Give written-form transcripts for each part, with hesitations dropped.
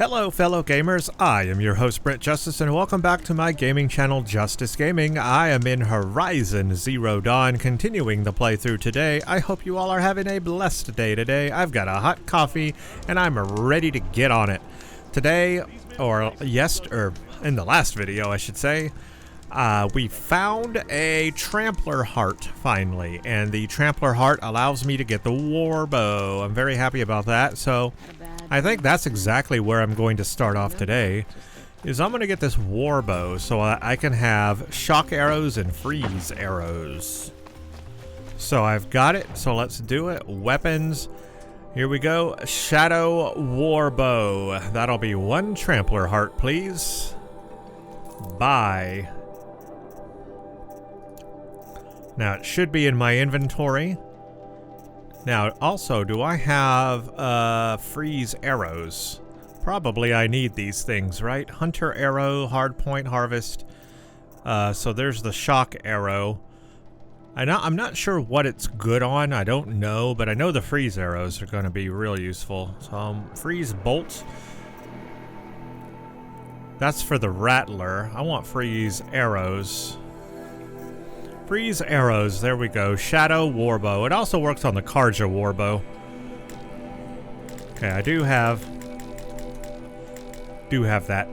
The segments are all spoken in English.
Hello fellow gamers, I am your host Brent Justice and welcome back to my gaming channel Justice Gaming. I am in Horizon Zero Dawn continuing the playthrough today. I hope you all are having a blessed day today. I've got a hot coffee and I'm ready to get on it. Today, in the last video I should say, we found a Trampler Heart finally, and the Trampler Heart allows me to get the war bow. I'm very happy about that, so I think that's exactly where I'm going to start off today, is I'm going to get this war bow so I can have shock arrows and freeze arrows. So I've got it, so let's do it. Weapons, here we go. Shadow war bow. That'll be one Trampler Heart, please. Buy. Now it should be in my inventory. Now also, do I have freeze arrows? Probably I need these things, right? Hunter arrow, hardpoint harvest. So there's the shock arrow. I'm not sure what it's good on, I don't know, but I know the freeze arrows are going to be real useful. So freeze bolt. That's for the rattler. I want freeze arrows. Freeze arrows, there we go. Shadow warbow. It also works on the Karja warbow. Okay, I do have that.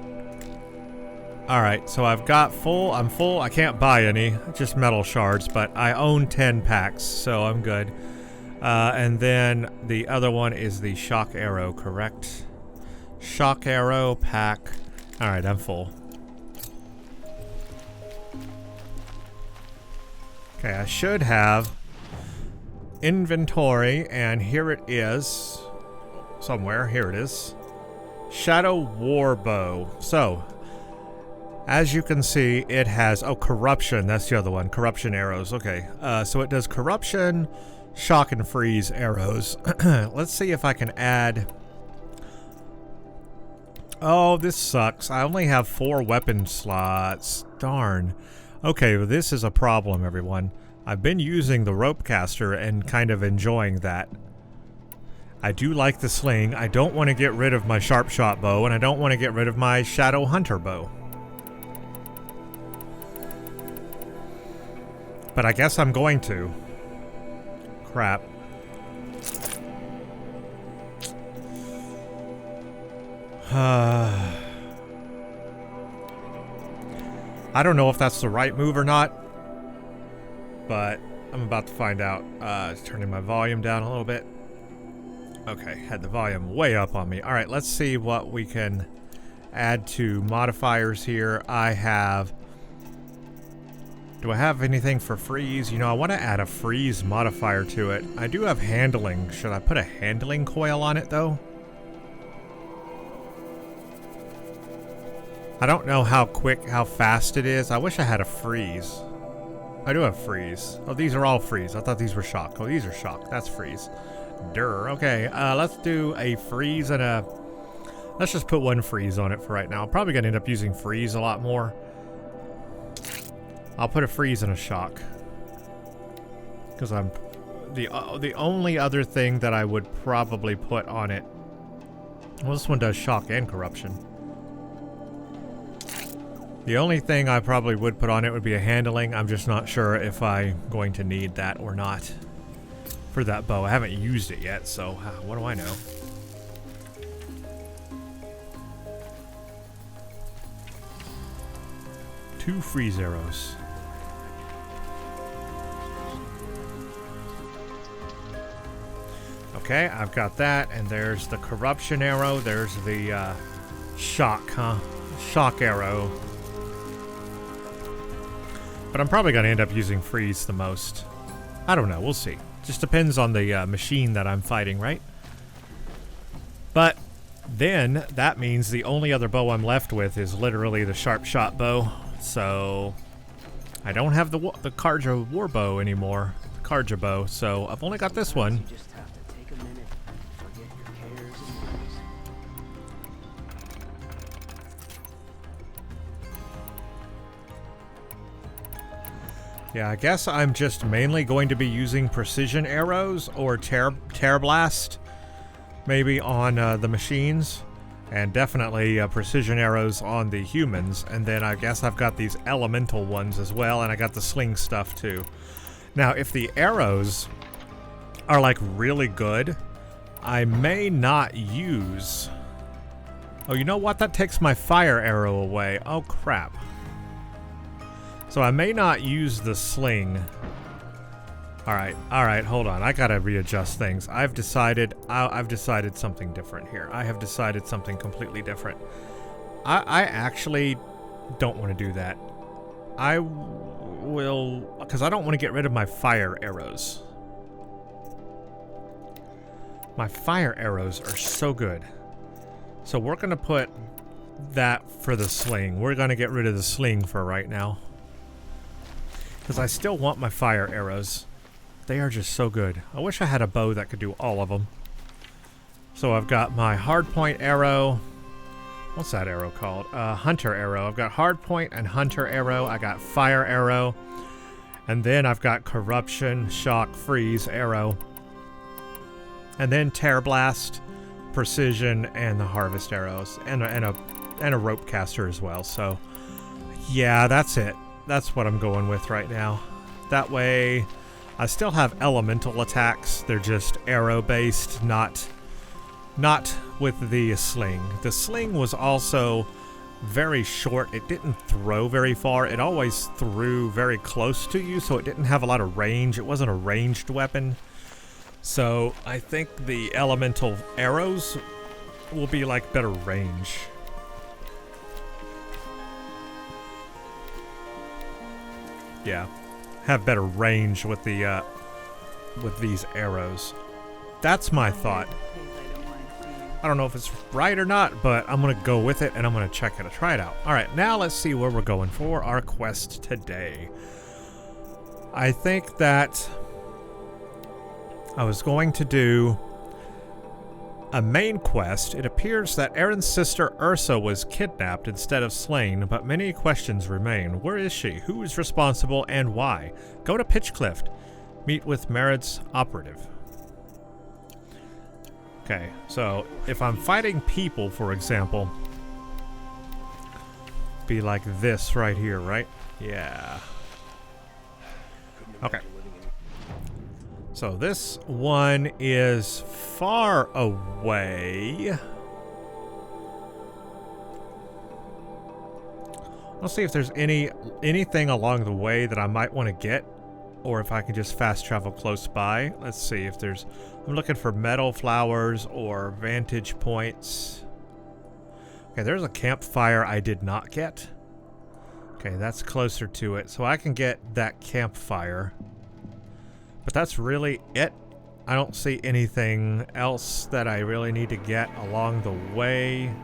Alright, so I've got I'm full. I can't buy any, just metal shards, but I own 10 packs, so I'm good. And then the other one is the shock arrow, correct? Shock arrow pack. Alright, I'm full. Okay, I should have inventory, and here it is. Somewhere, here it is. Shadow warbow. So, as you can see, it has, corruption, that's the other one, corruption arrows, okay. So it does corruption, shock, and freeze arrows. Let's see if I can add... Oh, this sucks. I only have 4 weapon slots. Darn. Okay, well, this is a problem, everyone. I've been using the rope caster and kind of enjoying that. I do like the sling. I don't want to get rid of my sharp shot bow, and I don't want to get rid of my shadow hunter bow. But I guess I'm going to. Crap. I don't know if that's the right move or not, but I'm about to find out. Turning my volume down a little bit. Okay, had the volume way up on me. Alright, let's see what we can add to modifiers here. Do I have anything for freeze? You know, I want to add a freeze modifier to it. I do have handling. Should I put a handling coil on it, though? I don't know how fast it is. I wish I had a freeze. I do have freeze. Oh, these are all freeze. I thought these were shock. Oh, these are shock. That's freeze. Durr. Okay, let's do a freeze and a... Let's just put one freeze on it for right now. I'm probably going to end up using freeze a lot more. I'll put a freeze and a shock. Because I'm... The only other thing that I would probably put on it... Well, this one does shock and corruption. The only thing I probably would put on it would be a handling. I'm just not sure if I'm going to need that or not for that bow. I haven't used it yet, so what do I know? Two freeze arrows. Okay, I've got that, and there's the corruption arrow. There's the shock, shock arrow. But I'm probably going to end up using freeze the most. I don't know, we'll see. Just depends on the machine that I'm fighting, right? But then that means the only other bow I'm left with is literally the sharp shot bow. So I don't have the Karja war bow anymore. The Karja bow, so I've only got this one. Yeah, I guess I'm just mainly going to be using precision arrows or tear blast, maybe on the machines. And definitely precision arrows on the humans. And then I guess I've got these elemental ones as well, and I got the sling stuff too. Now, if the arrows are like really good, I may not use... Oh, you know what? That takes my fire arrow away. Oh, crap. So I may not use the sling. Alright, hold on. I gotta readjust things. I've decided something different here. I have decided something completely different. I actually don't want to do that. I will... because I don't want to get rid of my fire arrows. My fire arrows are so good. So we're going to put that for the sling. We're going to get rid of the sling for right now. Because I still want my fire arrows. They are just so good. I wish I had a bow that could do all of them. So I've got my hardpoint arrow. What's that arrow called? Hunter arrow. I've got hardpoint and hunter arrow. I got fire arrow. And then I've got corruption, shock, freeze arrow. And then tear blast, precision, and the harvest arrows. And a rope caster as well. So yeah, that's it. That's what I'm going with right now. That way... I still have elemental attacks. They're just arrow-based, not with the sling. The sling was also very short. It didn't throw very far. It always threw very close to you, so it didn't have a lot of range. It wasn't a ranged weapon. So I think the elemental arrows will be like better range. Yeah. Have better range with the with these arrows. That's my thought. I don't know if it's right or not, but I'm gonna go with it and I'm gonna check it, try it out. All right, now let's see where we're going for our quest today. I think that I was going to do a main quest. It appears that Aaron's sister Ursa was kidnapped instead of slain, but many questions remain. Where is she? Who is responsible and why? Go to Pitchcliff. Meet with Merritt's operative. Okay, so if I'm fighting people, for example, be like this right here, right? Yeah. Okay. So this one is far away. I'll see if there's anything along the way that I might want to get, or if I can just fast travel close by. Let's see if there's... I'm looking for metal flowers or vantage points. Okay, there's a campfire I did not get. Okay, that's closer to it, so I can get that campfire. But that's really it. I don't see anything else that I really need to get along the way.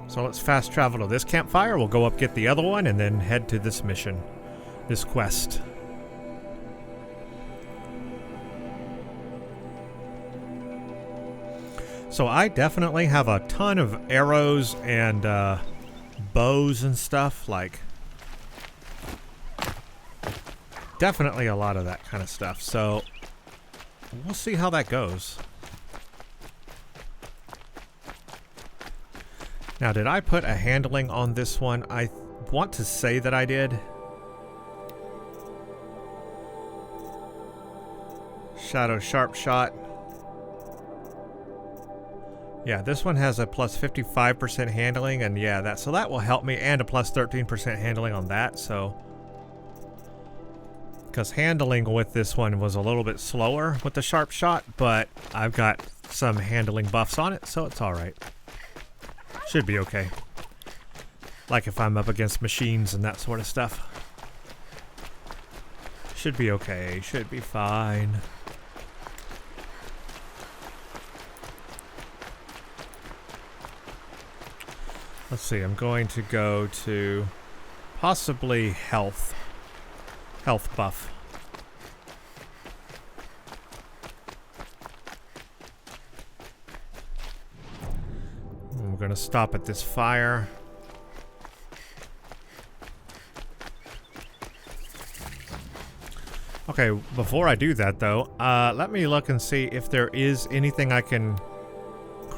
So let's fast travel to this campfire. We'll go up, get the other one, and then head to this mission. This quest. So I definitely have a ton of arrows and bows and stuff. Like... definitely a lot of that kind of stuff, so we'll see how that goes. Now, did I put a handling on this one? I want to say that I did. Shadow Sharp Shot. Yeah, this one has a plus 55% handling, and yeah, so that will help me, and a plus 13% handling on that, so... because handling with this one was a little bit slower with the sharp shot, but I've got some handling buffs on it, so it's alright. Should be okay. Like if I'm up against machines and that sort of stuff. Should be okay, should be fine. Let's see, I'm going to go to possibly health buff. We're going to stop at this fire. Okay, before I do that though, let me look and see if there is anything I can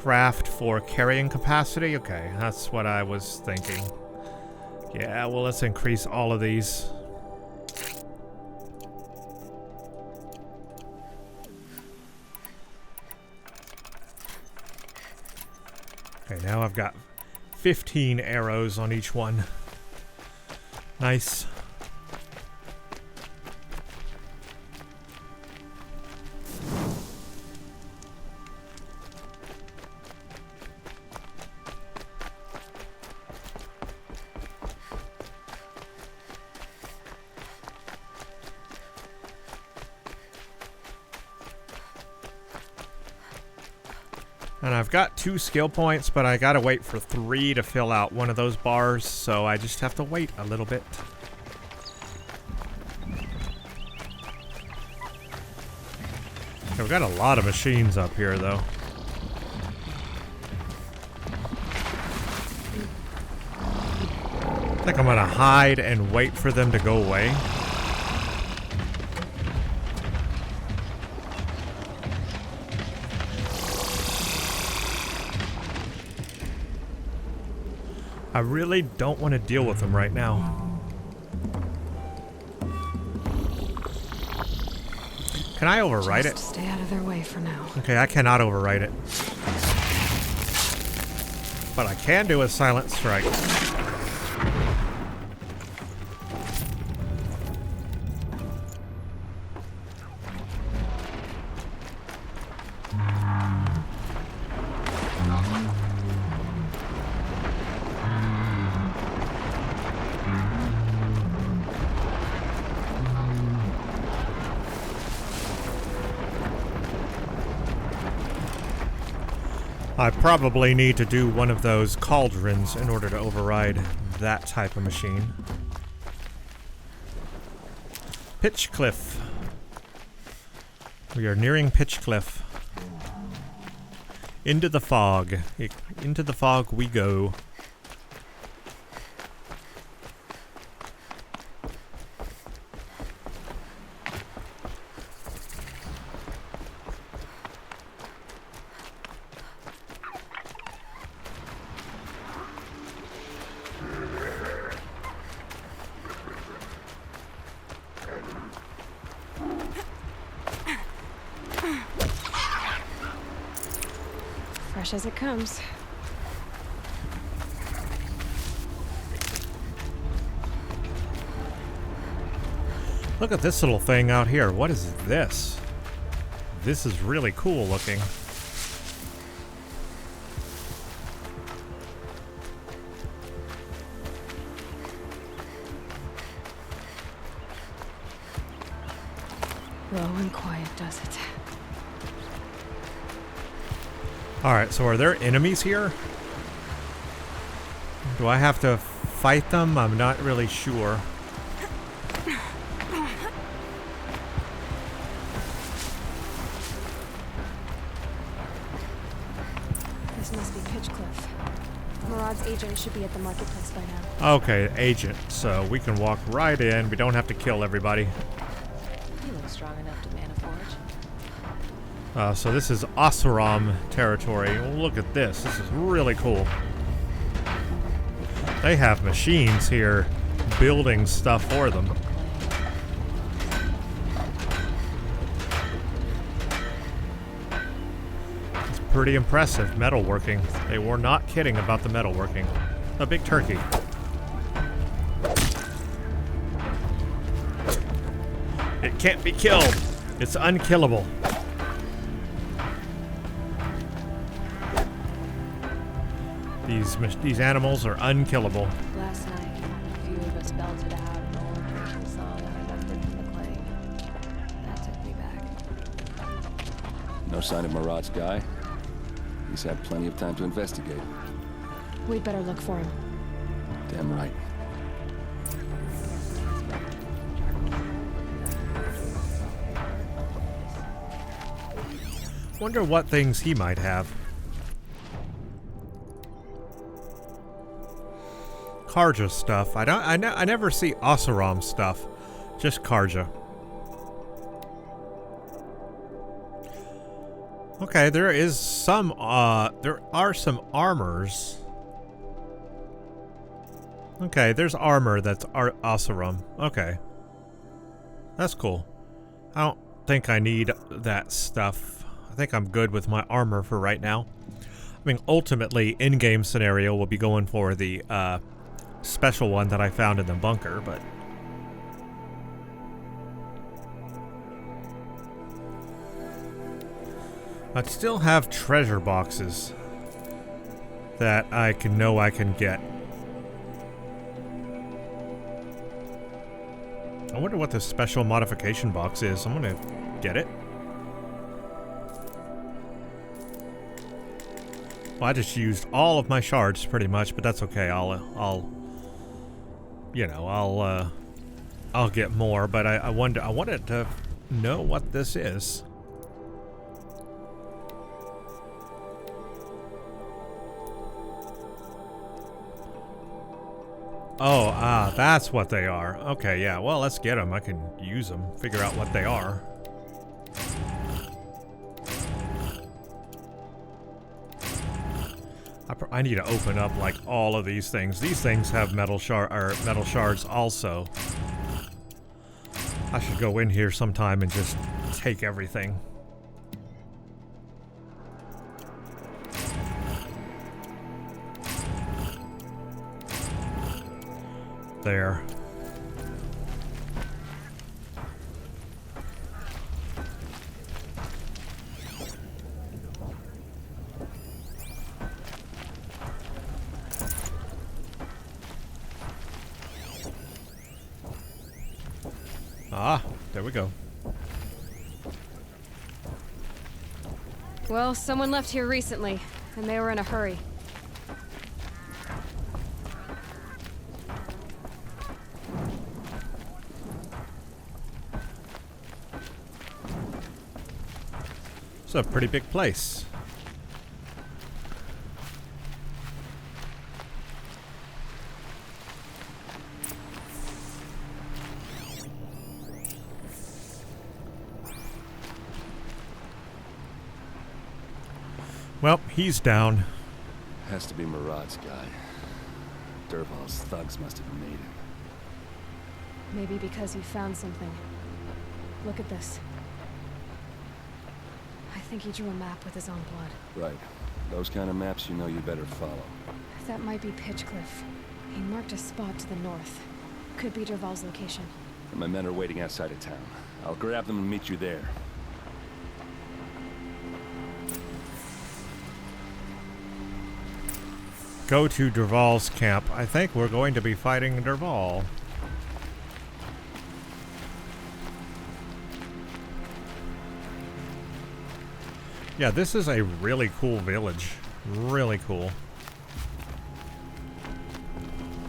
craft for carrying capacity? Okay, that's what I was thinking. Yeah, well, let's increase all of these. Okay, now I've got 15 arrows on each one. Nice. And I've got 2 skill points, but I gotta wait for 3 to fill out one of those bars, so I just have to wait a little bit. I've got a lot of machines up here, though. I think I'm gonna hide and wait for them to go away. I really don't want to deal with them right now. Can I override it? Stay out of their way for now. Okay, I cannot override it. But I can do a silent strike. I probably need to do one of those cauldrons in order to override that type of machine. Pitch Cliff. We are nearing Pitch Cliff. Into the fog. Into the fog we go. Fresh as it comes. Look at this little thing out here. What is this? This is really cool looking. Low and quiet does it. Alright, so are there enemies here? Do I have to fight them? I'm not really sure. This must be Pitchcliff. Murad's agent should be at the marketplace by now. Okay, agent. So we can walk right in. We don't have to kill everybody. You look strong enough to man a forge. So this is Oseram territory. Well, look at this. This is really cool. They have machines here building stuff for them. It's pretty impressive metalworking. They were not kidding about the metalworking. A big turkey. It can't be killed. It's unkillable. These animals are unkillable. Last night, a few of us belted out an old Christian song abducted from the claim. That took me back. No sign of Murad's guy? He's had plenty of time to investigate. We'd better look for him. Damn right. Wonder what things he might have. Karja stuff. I never see Oseram stuff. Just Karja. Okay, there is some, there are some armors. Okay, there's armor that's Asurum. Okay. That's cool. I don't think I need that stuff. I think I'm good with my armor for right now. I mean, ultimately, in-game scenario, we'll be going for the, special one that I found in the bunker, but... I'd still have treasure boxes that I can get. I wonder what this special modification box is. I'm gonna get it. Well, I just used all of my shards pretty much, but that's okay. I'll get more. But I wanted to know what this is. Oh, that's what they are. Okay, yeah, well, let's get them. I can use them, figure out what they are. I need to open up, like, all of these things. These things have metal shards also. I should go in here sometime and just take everything. There. Ah, there we go. Well, someone left here recently, and they were in a hurry. It's a pretty big place. Well, he's down. Has to be Murad's guy. Dervahl's thugs must have made him. Maybe because he found something. Look at this. I think he drew a map with his own blood. Right. Those kind of maps you know you better follow. That might be Pitchcliff. He marked a spot to the north. Could be Dervahl's location. And my men are waiting outside of town. I'll grab them and meet you there. Go to Dervahl's camp. I think we're going to be fighting Dervahl. Yeah, this is a really cool village. Really cool.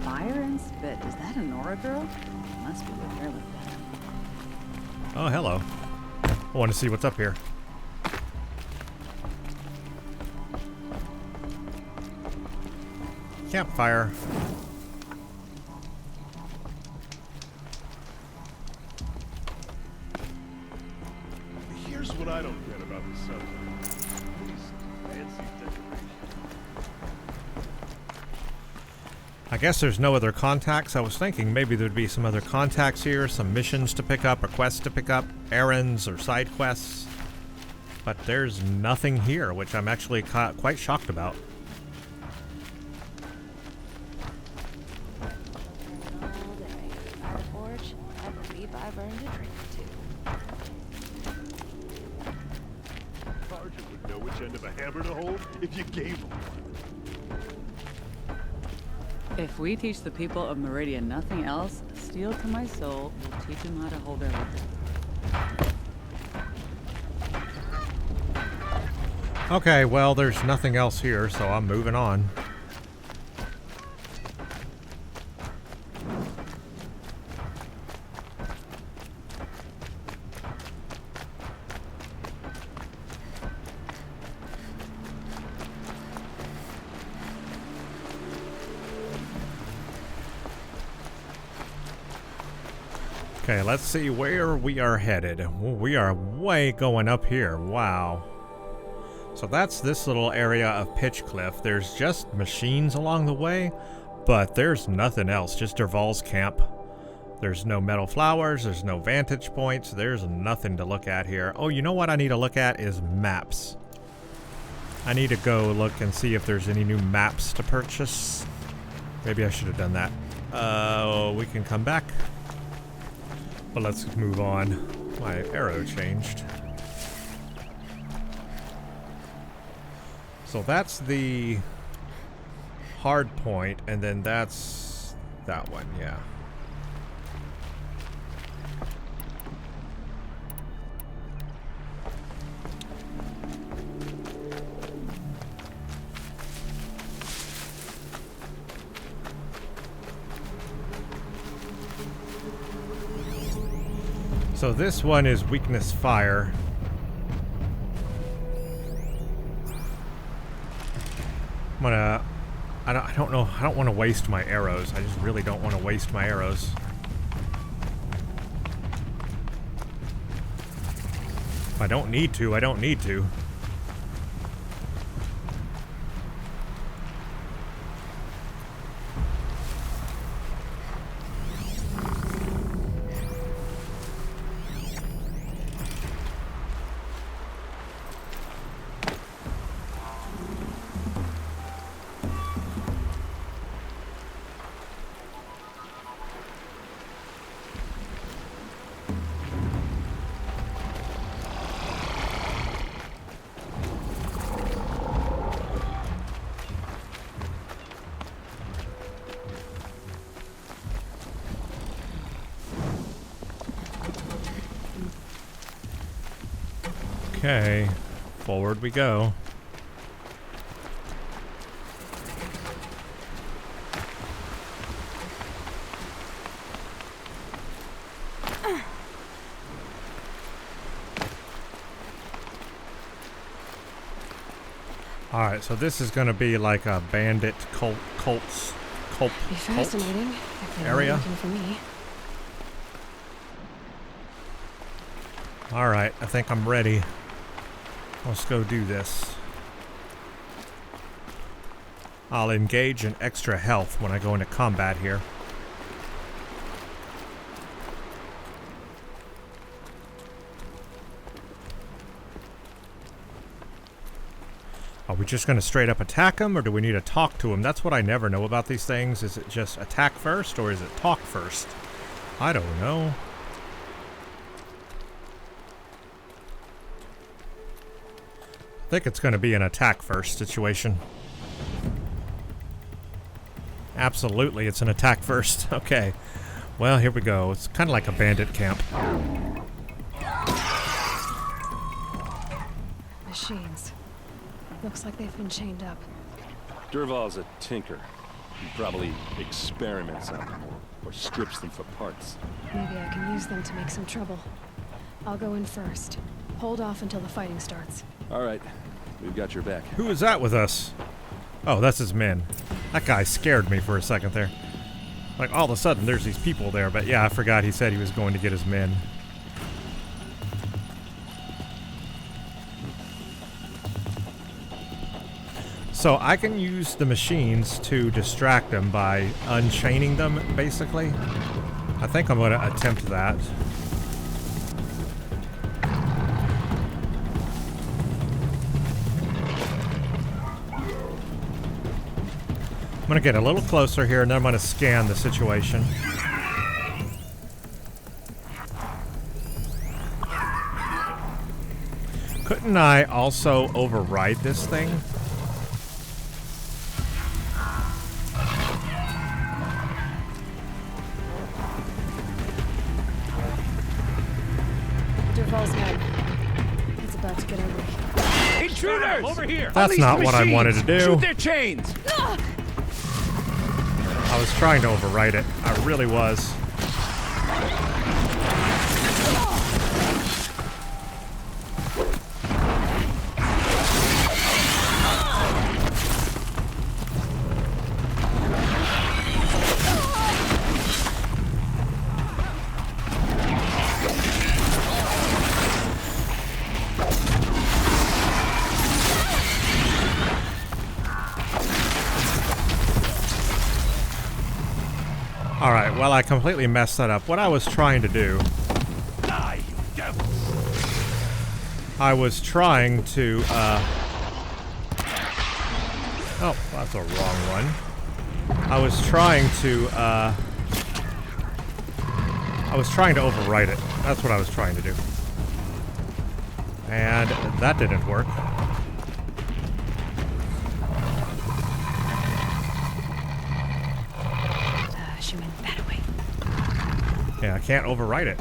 Fire and spit. Is that a Nora girl? Must be with her like that. Oh, hello. I want to see what's up here. Campfire. Here's what I don't get about this subject. These fancy decorations. I guess there's no other contacts. I was thinking maybe there'd be some other contacts here, some missions to pick up, or quests to pick up, errands or side quests. But there's nothing here, which I'm actually quite shocked about. All day. By the forge, I believe I've earned a drink or two. Sergeant would know which end of a hammer to hold if you gave him one. If we teach the people of Meridian nothing else, steel to my soul will teach them how to hold their liquor. Okay, well, there's nothing else here, so I'm moving on. Okay, let's see where we are headed. We are way going up here. Wow. So that's this little area of pitch cliff. There's just machines along the way, but there's nothing else. Just Derval's camp. There's no metal flowers. There's no vantage points. There's nothing to look at here. Oh, you know what I need to look at is maps. I need to go look and see if there's any new maps to purchase. Maybe I should have done that. We can come back. But let's move on. My arrow changed. So that's the hard point, and then that's that one, yeah. So this one is weakness fire. I don't know. I don't want to waste my arrows. I just really don't want to waste my arrows. If I don't need to, I don't need to. Okay, forward we go. Alright, so this is going to be like a bandit cult Be fascinating if they area. were looking for me. Alright, I think I'm ready. Let's go do this. I'll engage in extra health when I go into combat here. Are we just going to straight up attack him, or do we need to talk to him? That's what I never know about these things. Is it just attack first, or is it talk first? I don't know. I think it's going to be an attack first situation. Absolutely, it's an attack first. Okay. Well, here we go. It's kind of like a bandit camp. Machines. Looks like they've been chained up. Derval's a tinker. He probably experiments on them or strips them for parts. Maybe I can use them to make some trouble. I'll go in first. Hold off until the fighting starts. All right, we've got your back. Who is that with us? Oh, that's his men. That guy scared me for a second there. Like, all of a sudden, there's these people there, but yeah, I forgot he said he was going to get his men. So I can use the machines to distract them by unchaining them, basically. I think I'm going to attempt that. I'm going to get a little closer here, and then I'm going to scan the situation. Couldn't I also override this thing? Derval's men. It's about to get ugly. Intruders! Over here! That's not what I wanted to do. Shoot their chains! I was trying to overwrite it. I really was. Alright, well, I completely messed that up. What I was trying to do... Die, you devils! I was trying to, Oh, that's a wrong one. I was trying to overwrite it. That's what I was trying to do. And that didn't work. She went that way. Yeah, I can't overwrite it.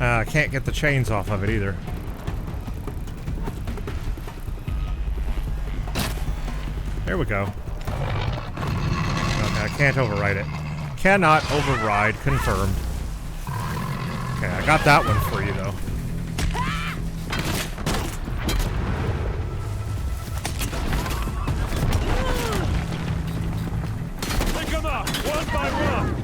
I can't get the chains off of it either. There we go. Okay, I can't overwrite it. Cannot override, confirmed. Okay, I got that one for you though. Pick them up, one by one!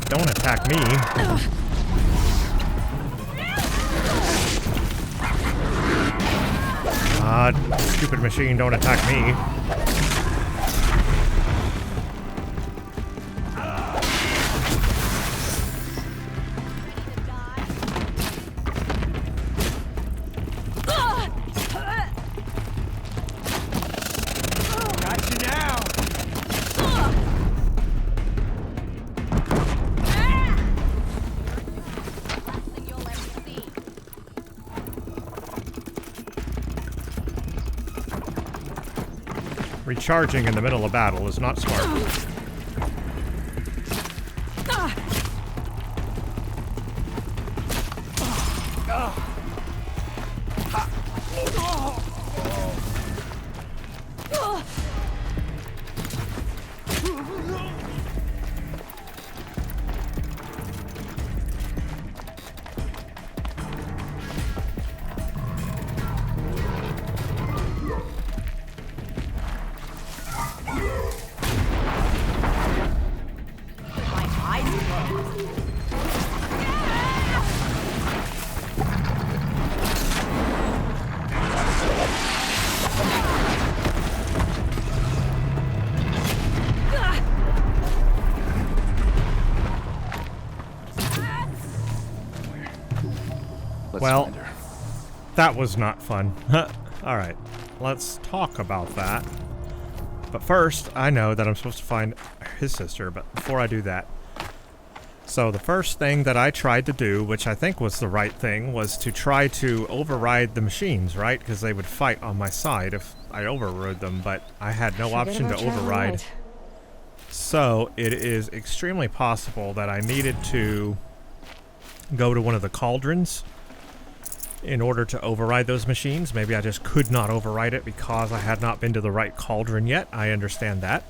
Don't attack me. Stupid machine, don't attack me. Got you now! Recharging in the middle of battle is not smart. Well, surrender. that was not fun. Alright, let's talk about that. But first, I know that I'm supposed to find his sister, but before I do that... So the first thing that I tried to do, which I think was the right thing, was to try to override the machines, right? Because they would fight on my side if I overrode them, but I had no option to override. So it is extremely possible that I needed to go to one of the cauldrons in order to override those machines. Maybe I just could not override it because I had not been to the right cauldron yet. I understand that.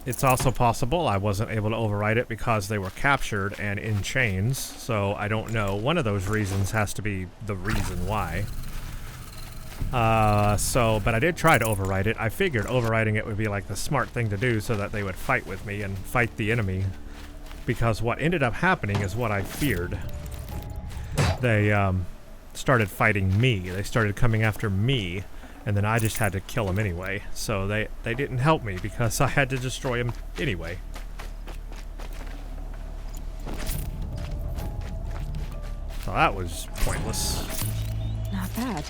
It's also possible I wasn't able to override it because they were captured and in chains, so I don't know. One of those reasons has to be the reason why. But I did try to override it. I figured overriding it would be like the smart thing to do so that they would fight with me and fight the enemy. Because what ended up happening is what I feared. They started fighting me. They started coming after me, and then I just had to kill them anyway. So they didn't help me because I had to destroy them anyway. So that was pointless. Not bad.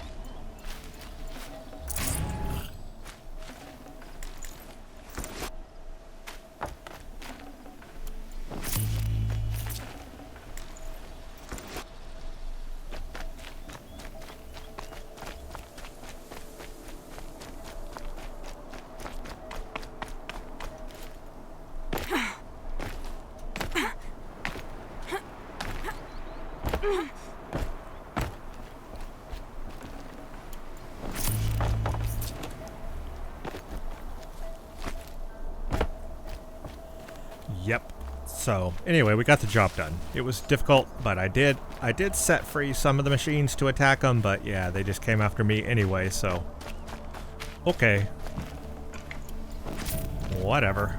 Yep. So anyway, we got the job done. It was difficult, but I did set free some of the machines to attack them, but yeah, they just came after me anyway, so okay. Whatever.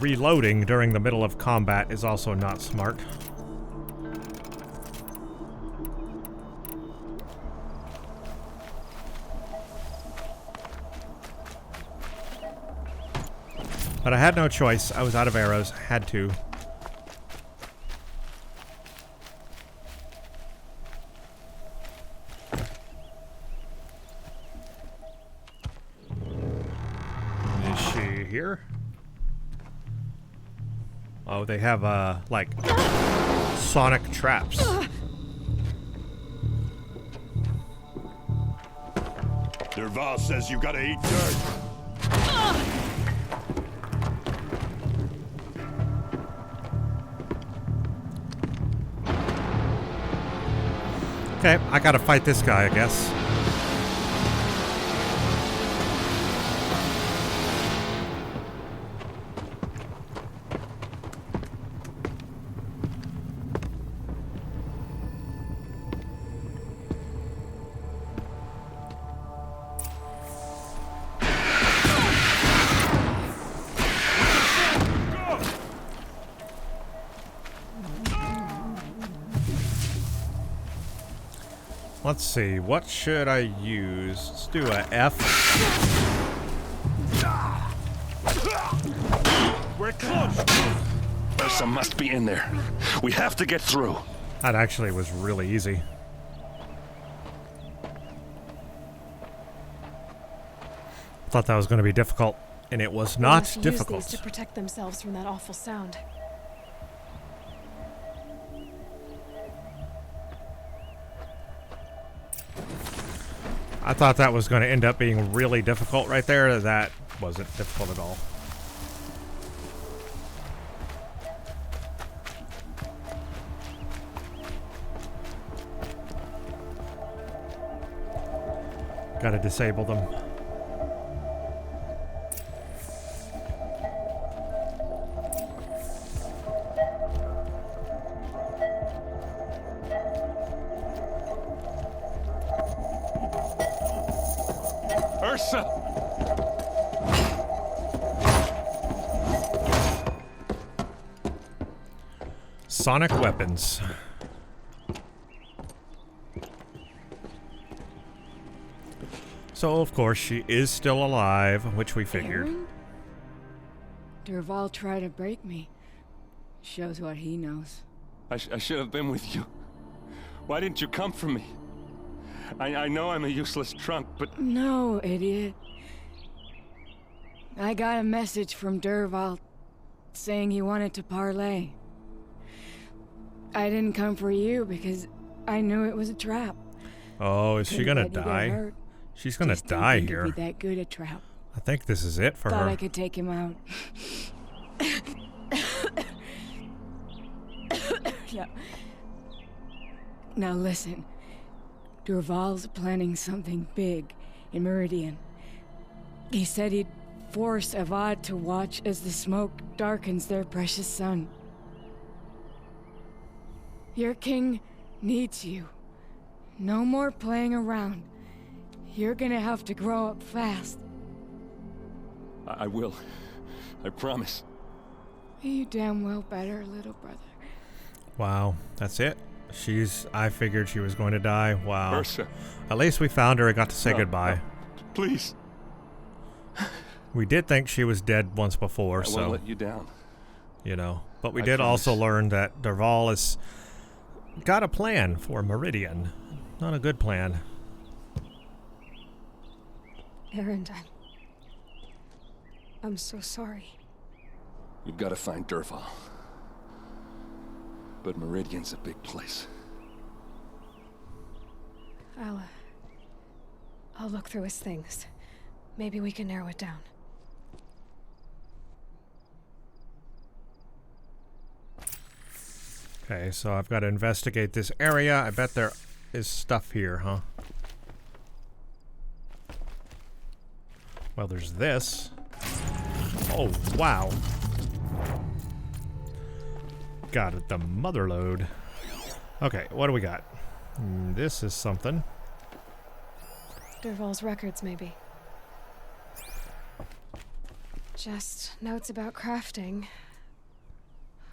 Reloading during the middle of combat is also not smart. But I had no choice. I was out of arrows. Had to. Is she here? Oh, they have, like, sonic traps. Derval says you gotta eat dirt. Okay, I gotta fight this guy, I guess. Let's see, what should I use? Let's do a F. We're close. Ursa must be in there. We have to get through. That actually was really easy. Thought that was going to be difficult, and it was not They must difficult. use these to protect themselves from that awful sound. I thought that was going to end up being really difficult right there. That wasn't difficult at all. Gotta disable them. Ursa! Sonic weapons. So, of course, she is still alive, which we figured. Aaron? Derval tried to break me. Shows what he knows. I should have been with you. Why didn't you come for me? I know I'm a useless trunk, but... No, idiot. I got a message from Derval saying he wanted to parlay. I didn't come for you because I knew it was a trap. Oh, is she Couldn't gonna let you get die? hurt. She's gonna Just didn't die think here. it'd be that good a trap. I think this is it for Thought her. I could take him out. Yeah. Now listen. Derval's planning something big in Meridian. He said he'd force Avad to watch as the smoke darkens their precious sun. Your king needs you. No more playing around. You're gonna have to grow up fast. I will. I promise. You damn well better, little brother. Wow, that's it? I figured she was going to die. Wow. Ursa. At least we found her and got to say No, goodbye. no. Please. We did think she was dead once before, I so, won't let you down. you know. But we I did promise. also learn that Derval has got a plan for Meridian. Not a good plan. Aaron, I'm so sorry. You've got to find Derval. But Meridian's a big place. I'll look through his things. Maybe we can narrow it down. Okay, so I've got to investigate this area. I bet there is stuff here, huh? Well, there's this. Oh, wow. Got it, the mother load. Okay, what do we got? This is something. Derval's records, maybe. Just notes about crafting.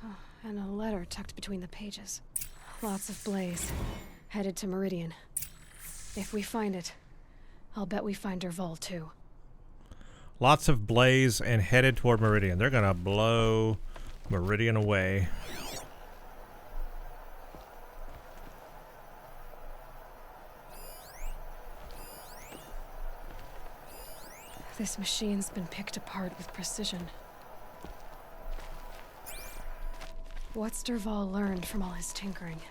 Oh, and a letter tucked between the pages. Lots of blaze. Headed to Meridian. If we find it, I'll bet we find Derval too. Lots of blaze and headed toward Meridian. They're gonna blow Meridian away. This machine's been picked apart with precision. What's Derval learned from all his tinkering?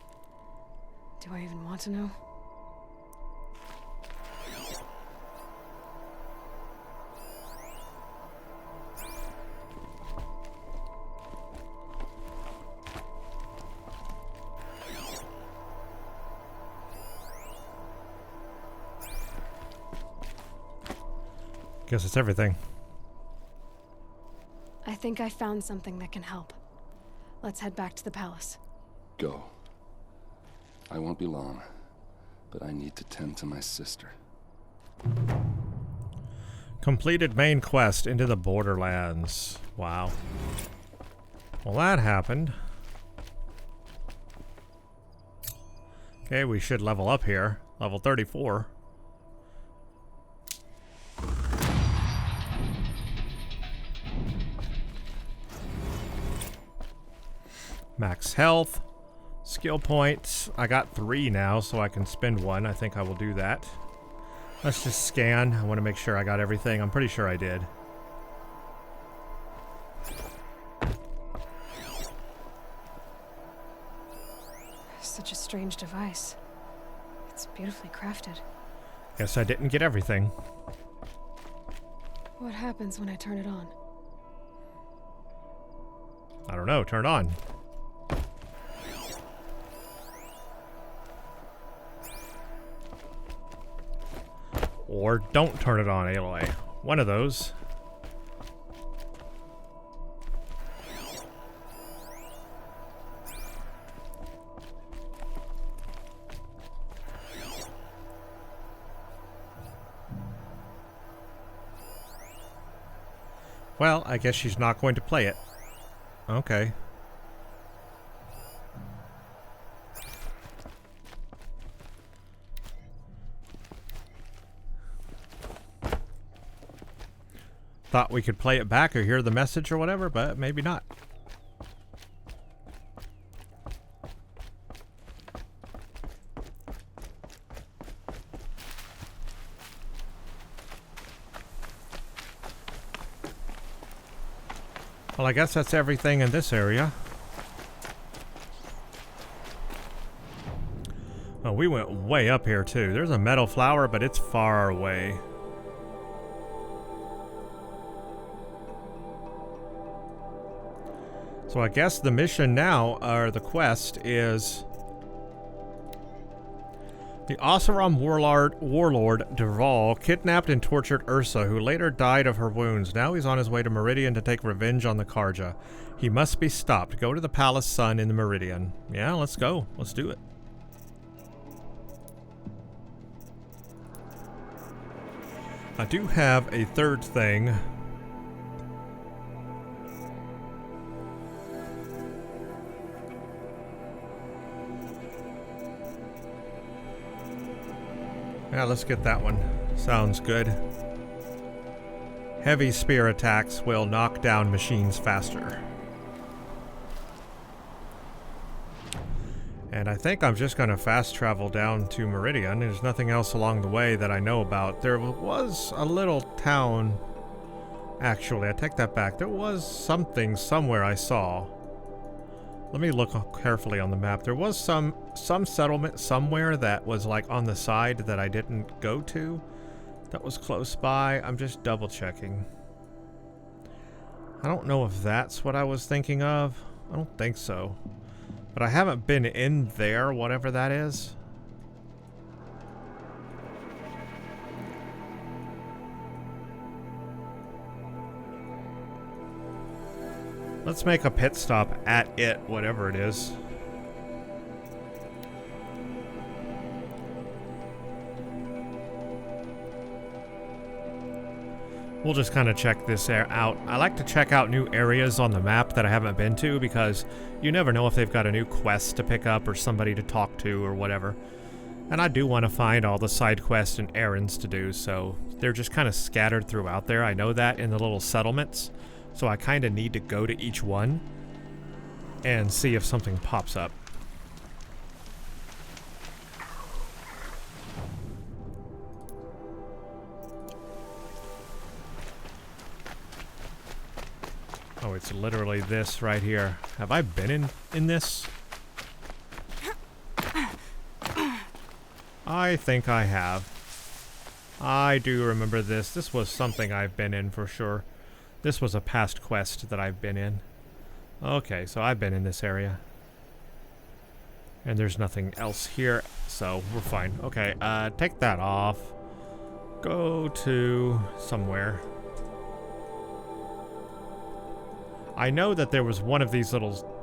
Do I even want to know? Guess it's everything. I think I found something that can help. Let's head back to the palace. Go. I won't be long, but I need to tend to my sister. Completed main quest into the Borderlands. Wow. Well, that happened. Okay, we should level up here. Level 34. Max health. Skill points. I got 3 now, so I can spend 1. I think I will do that. Let's just scan. I want to make sure I got everything. I'm pretty sure I did. Such a strange device. It's beautifully crafted. Guess I didn't get everything. What happens when I turn it on? I don't know. Turn it on. Or don't turn it on, Aloy. One of those. Well, I guess she's not going to play it. Okay. Thought we could play it back or hear the message or whatever, but maybe not. Well, I guess that's everything in this area. Oh, we went way up here too. There's a metal flower, but it's far away. So I guess the mission now, or the quest, is the Oseram warlord Derval kidnapped and tortured Ursa, who later died of her wounds. Now he's on his way to Meridian to take revenge on the Karja. He must be stopped. Go to the Palace Sun in the Meridian. Yeah, let's go. Let's do it. I do have a third thing. Yeah, let's get that one. Sounds good. Heavy spear attacks will knock down machines faster. And I think I'm just going to fast travel down to Meridian. There's nothing else along the way that I know about. There was a little town. Actually, I take that back. There was something somewhere I saw. Let me look carefully on the map. There was some settlement somewhere that was like on the side that I didn't go to. That was close by. I'm just double checking. I don't know if that's what I was thinking of. I don't think so. But I haven't been in there, whatever that is. Let's make a pit stop at it, whatever it is. We'll just kind of check this out. I like to check out new areas on the map that I haven't been to because you never know if they've got a new quest to pick up or somebody to talk to or whatever. And I do want to find all the side quests and errands to do, so they're just kind of scattered throughout there. I know that in the little settlements, so I kind of need to go to each one and see if something pops up. Oh, it's literally this right here. Have I been in this? I think I have. I do remember this. This was something I've been in for sure. This was a past quest that I've been in. Okay, so I've been in this area. And there's nothing else here, so we're fine. Okay, take that off. Go to somewhere. I know that there was one of these little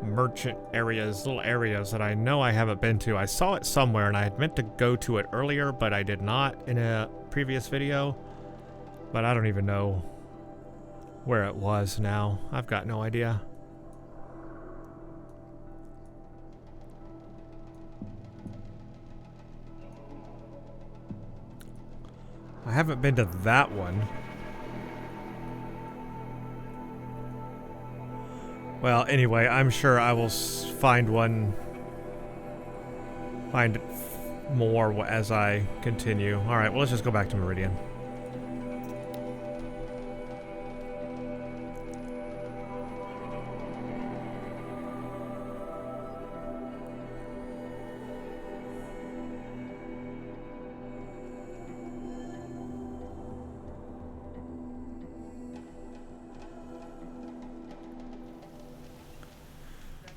merchant areas, little areas that I know I haven't been to. I saw it somewhere and I had meant to go to it earlier, but I did not in a previous video. But I don't even know where it was now. I've got no idea. I haven't been to that one. Well, anyway, I'm sure I will find more as I continue. Alright, well, let's just go back to Meridian.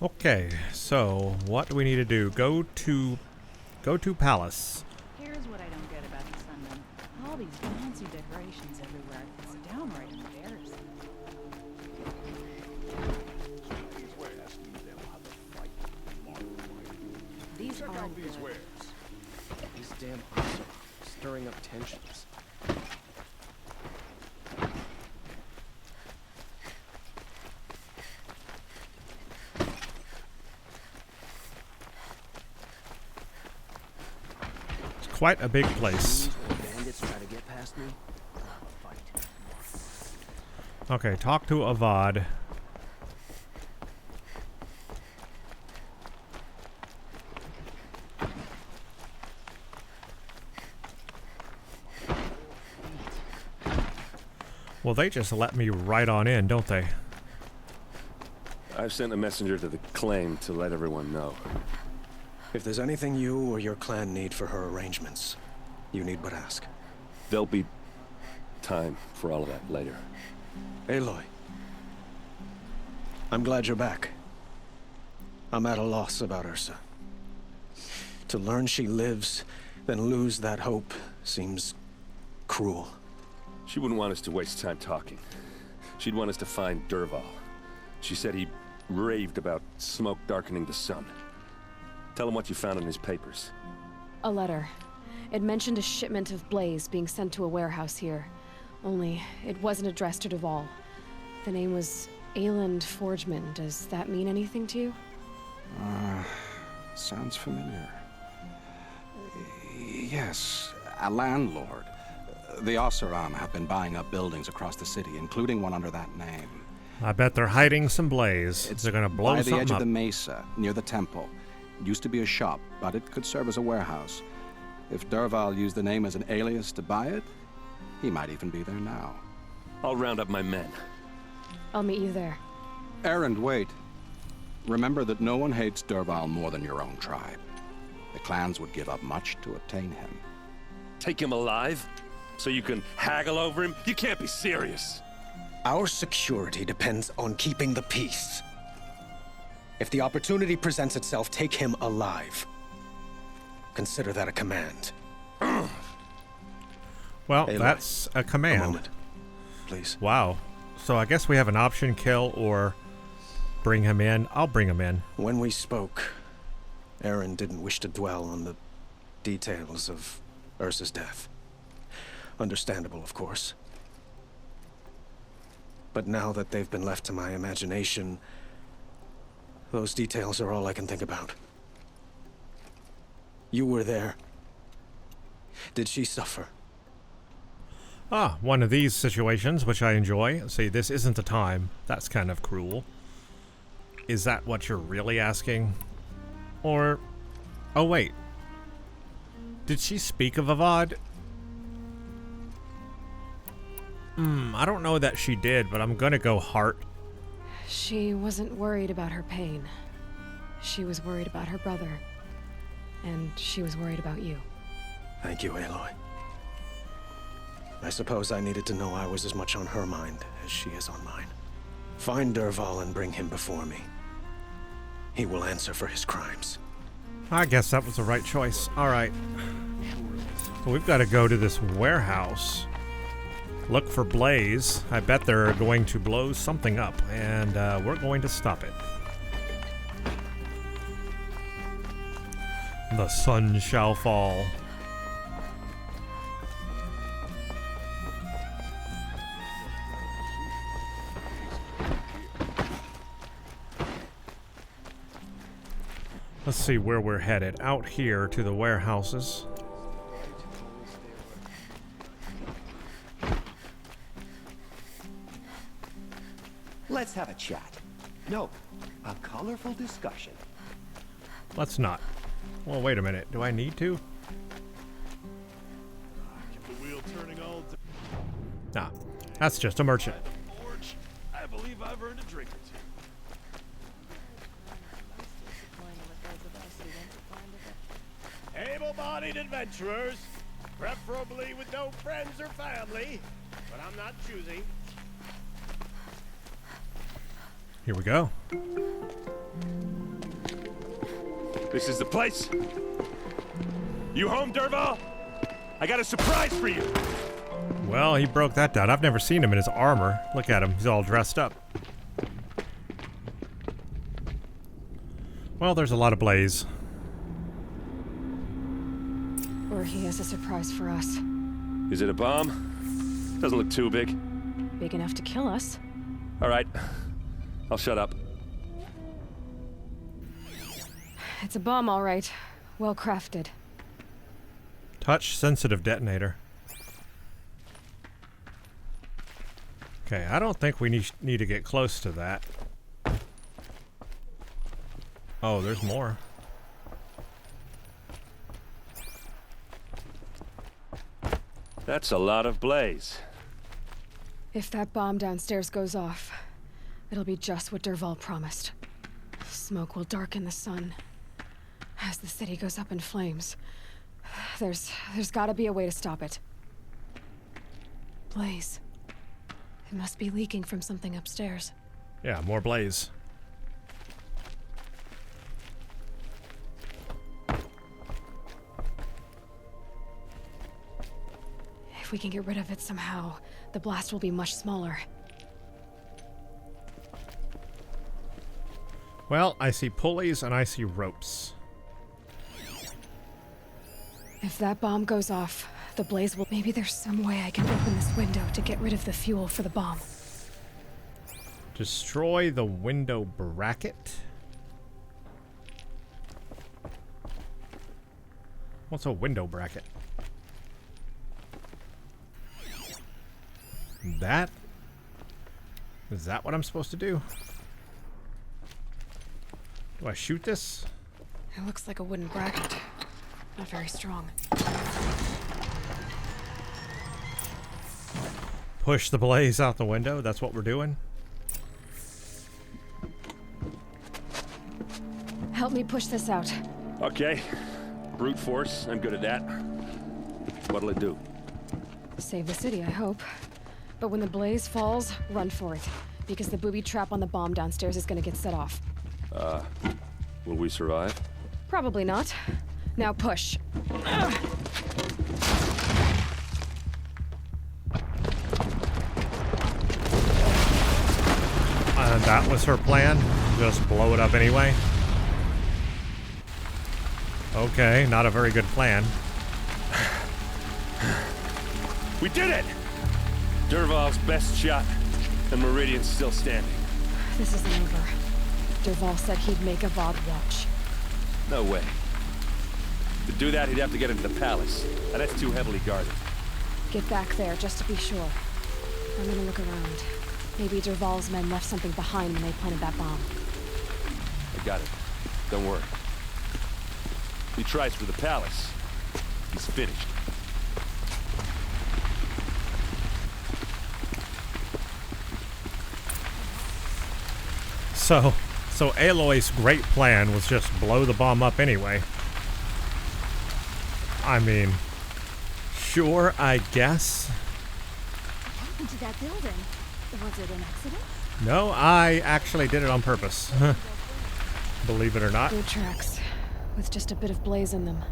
Okay, so what do we need to do? Go to Palace. Here's what I don't get about the Sunman. All these fancy decorations everywhere. It's downright embarrassing. These Check are out these good. wares. These damn hooks are stirring up tensions. Quite a big place. Bandits try to get past me. Fight. Okay, talk to Avad. Well, they just let me right on in, don't they? I've sent a messenger to the claim to let everyone know. If there's anything you or your clan need for her arrangements, you need but ask. There'll be time for all of that later. Aloy, I'm glad you're back. I'm at a loss about Ursa. To learn she lives, then lose that hope seems cruel. She wouldn't want us to waste time talking. She'd want us to find Dervahl. She said he raved about smoke darkening the sun. Tell him what you found in his papers. A letter. It mentioned a shipment of blaze being sent to a warehouse here. Only, it wasn't addressed to Dervahl. The name was Ayland Forgeman. Does that mean anything to you? Sounds familiar. Yes, a landlord. The Oseram have been buying up buildings across the city, including one under that name. I bet they're hiding some blaze. They're gonna blow by something the edge up. of the mesa, near the temple. It used to be a shop, but it could serve as a warehouse. If Dervahl used the name as an alias to buy it, he might even be there now. I'll round up my men. I'll meet you there. Erend, wait. Remember that no one hates Dervahl more than your own tribe. The clans would give up much to obtain him. Take him alive? So you can haggle over him? You can't be serious. Our security depends on keeping the peace. If the opportunity presents itself, take him alive. Consider that a command. Well, Aloy, that's a command. A moment, please. Wow. So I guess we have an option, kill or bring him in. I'll bring him in. When we spoke, Aaron didn't wish to dwell on the details of Ursa's death. Understandable, of course. But now that they've been left to my imagination, those details are all I can think about. You were there. Did she suffer? Ah, one of these situations, which I enjoy. See, this isn't the time. That's kind of cruel. Is that what you're really asking? Or... oh, wait. Did she speak of Avad? I don't know that she did, but I'm gonna go heart. She wasn't worried about her pain. She was worried about her brother. And she was worried about you. Thank you, Aloy. I suppose I needed to know I was as much on her mind as she is on mine. Find Dervahl and bring him before me. He will answer for his crimes. I guess that was the right choice. Alright. So we've got to go to this warehouse. Look for Blaze. I bet they're going to blow something up, and we're going to stop it. The sun shall fall. Let's see where we're headed. Out here to the warehouses. Let's have a chat. No, a colorful discussion. Let's not. Well, wait a minute. Do I need to? Keep the wheel turning all day. Nah, that's just a merchant. I believe I've earned a drink or two. Able-bodied adventurers, preferably with no friends or family, but I'm not choosy. Here we go. This is the place. You home, Dervahl? I got a surprise for you. Well, he broke that down. I've never seen him in his armor. Look at him. He's all dressed up. Well, there's a lot of Blaze. Or he has a surprise for us. Is it a bomb? Doesn't look too big. Big enough to kill us. All right. I'll shut up. It's a bomb, all right. Well crafted. Touch-sensitive detonator. Okay, I don't think we need to get close to that. Oh, there's more. That's a lot of Blaze. If that bomb downstairs goes off, it'll be just what Dervahl promised. Smoke will darken the sun. As the city goes up in flames, there's gotta be a way to stop it. Blaze. It must be leaking from something upstairs. Yeah, more Blaze. If we can get rid of it somehow, the blast will be much smaller. Well, I see pulleys and I see ropes. If that bomb goes off, the blaze will... Maybe there's some way I can open this window to get rid of the fuel for the bomb. Destroy the window bracket? What's a window bracket? That? Is that what I'm supposed to do? Do I shoot this? It looks like a wooden bracket. Not very strong. Push the blaze out the window. That's what we're doing. Help me push this out. Okay. Brute force. I'm good at that. What'll it do? Save the city, I hope. But when the blaze falls, run for it. Because the booby trap on the bomb downstairs is gonna get set off. Will we survive? Probably not. Now push. That was her plan? Just blow it up anyway? Okay, not a very good plan. We did it! Dervahl's best shot, and Meridian's still standing. This isn't over. Dervahl said he'd make a VOD watch. No way. To do that, he'd have to get into the palace, and that's too heavily guarded. Get back there, just to be sure. I'm gonna look around. Maybe Dervahl's men left something behind when they planted that bomb. I got it. Don't worry. He tries for the palace. He's finished. So Aloy's great plan was just blow the bomb up anyway. I mean, sure, I guess. What happened to that building? Was it an accident? No, I actually did it on purpose. Believe it or not. Good tracks, with just a bit of blaze in them.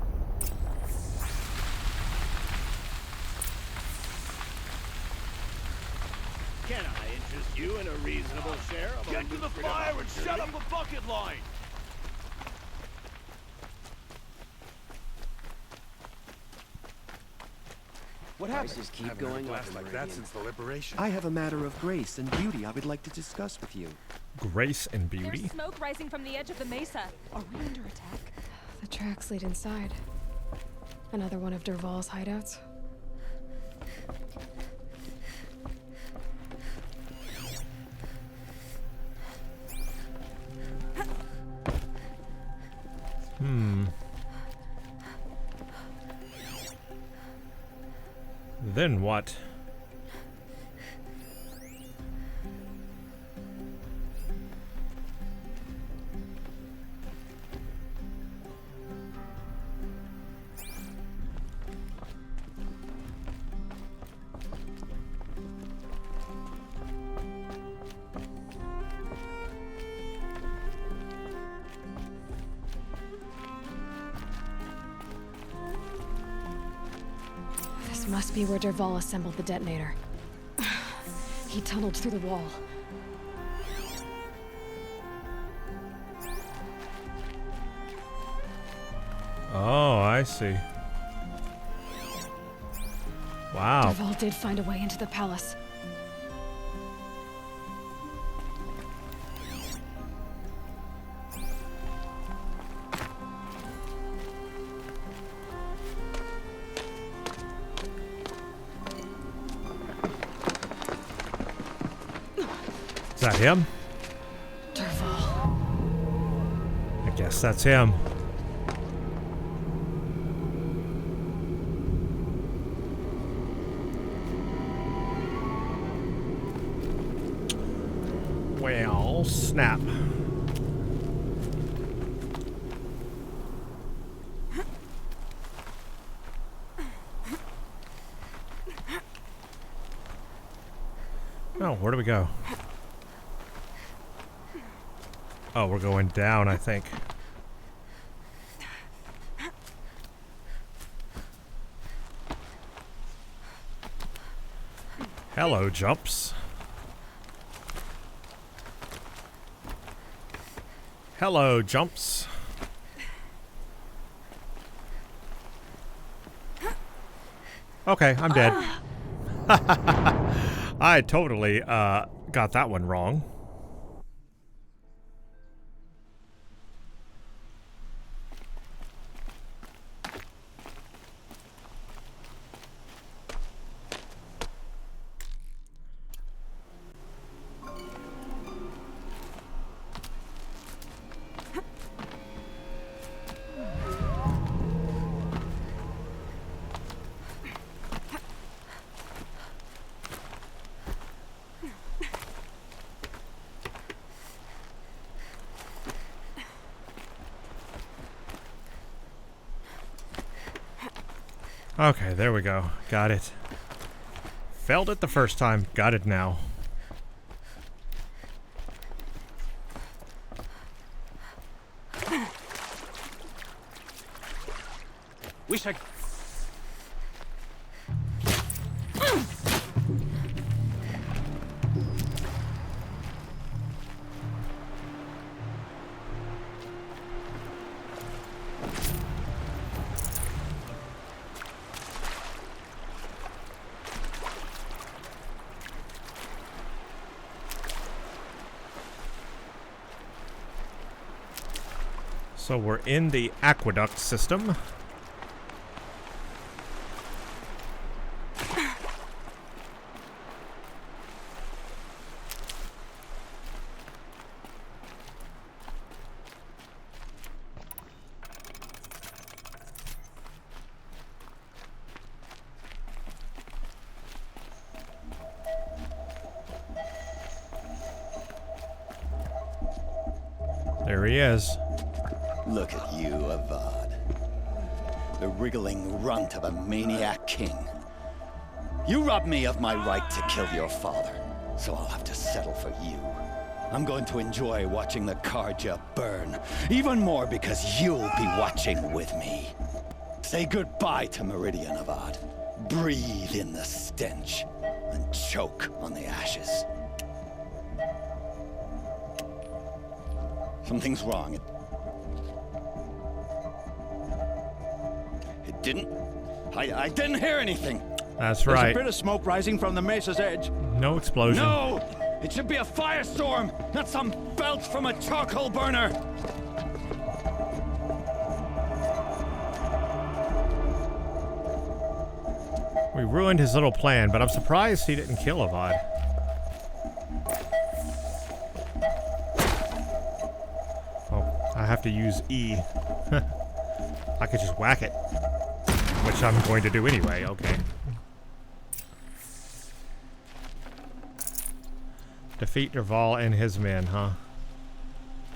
Can I interest you in a reasonable share of Get to the fire and shut up the bucket line! What Prices happened? keep going up. like that since the liberation. I have a matter of grace and beauty I would like to discuss with you. Grace and beauty? There's smoke rising from the edge of the mesa. Are we under attack? The tracks lead inside. Another one of Dervahl's hideouts. Then what? This must be where Dervahl assembled the detonator. He tunneled through the wall. Oh, I see. Wow. Dervahl did find a way into the palace. Is that him? Dervahl. I guess that's him. Well, snap. Oh, where do we go? Oh, we're going down, I think. Hello, jumps. Hello, jumps. Okay, I'm dead. I totally got that one wrong. Okay, there we go. Got it. Failed it the first time. Got it now. Wish I... So we're in the aqueduct system. There he is. Look at you, Avad. The wriggling runt of a maniac king. You robbed me of my right to kill your father, so I'll have to settle for you. I'm going to enjoy watching the Karja burn, even more because you'll be watching with me. Say goodbye to Meridian, Avad. Breathe in the stench, and choke on the ashes. Something's wrong. It didn't... I didn't hear anything. That's right. There's a bit of smoke rising from the mesa's edge. No explosion. No! It should be a firestorm, not some belch from a charcoal burner! We ruined his little plan, but I'm surprised he didn't kill Avad. Oh, I have to use E. I could just whack it. Which I'm going to do anyway, okay. Defeat Dervahl and his men, huh?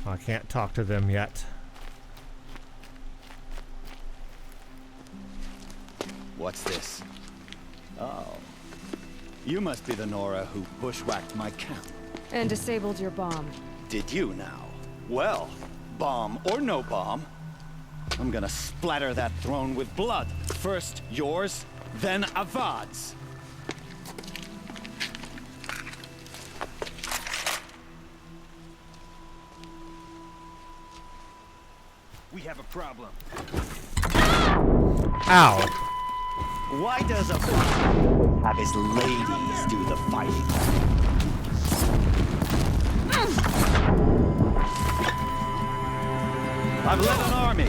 I can't talk to them yet. What's this? Oh. You must be the Nora who bushwhacked my camp. And disabled your bomb. Did you now? Well, bomb or no bomb, I'm gonna splatter that throne with blood. First yours, then Avad's. We have a problem. Ow. Why does Avad have his ladies do the fighting? I've led an army.